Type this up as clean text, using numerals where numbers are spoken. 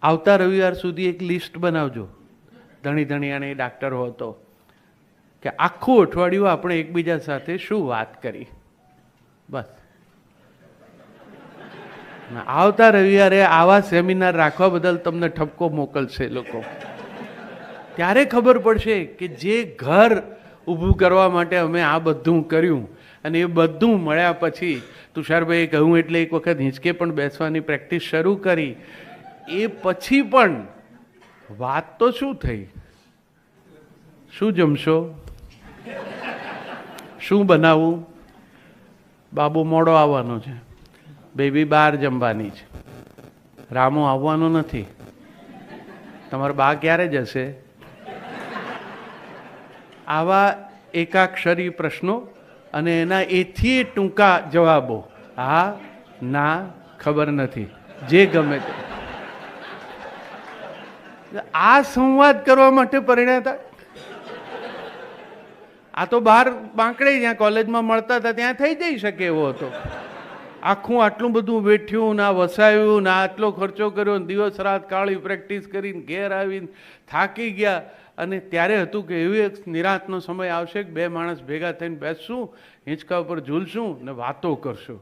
આવતા રવિવાર સુધી એક લિસ્ટ બનાવજો, ધણી ધણીયાને ડાક્ટર હો તો, કે આખું અઠવાડિયું આપણે એકબીજા સાથે શું વાત કરી. બસ આવતા રવિવારે આવા સેમિનાર રાખવા બદલ તમને ઠપકો મોકલશે લોકો. ત્યારે ખબર પડશે કે જે ઘર ઊભું કરવા માટે અમે આ બધું કર્યું, અને એ બધું મળ્યા પછી તુષારભાઈએ કહ્યું એટલે એક વખત હિંચકે પણ બેસવાની પ્રેક્ટિસ શરૂ કરી. એ પછી પણ વાત તો શું થઈ? શું જમશો, શું બનાવવું? બાબુ મોડો આવવાનો છે, બેબી બહાર જમવાની છે, રામો આવવાનો નથી, તમારા બા ક્યારે જશે? આવા એકાક્ષરી પ્રશ્નો અને એના એથી ટૂંકા જવાબો, હા ના ખબર નથી, જે ગમે તે. આ સંવાદ કરવા માટે પરિણ્યા. આ તો બહાર બાંકડે જ્યાં કોલેજમાં મળતા હતા ત્યાં થઈ જઈ શકે એવો હતો. આખું આટલું બધું વેઠ્યું, ના વસાવ્યું, ના આટલો ખર્ચો કર્યો, દિવસ રાત કાળી પ્રેક્ટિસ કરીને ઘેર આવીને થાકી ગયા. અને ત્યારે હતું કે એવી એક નિરાંતનો સમય આવશે કે બે માણસ ભેગા થઈને બેસશું, હિંચકા ઉપર ઝૂલશું ને વાતો કરશું.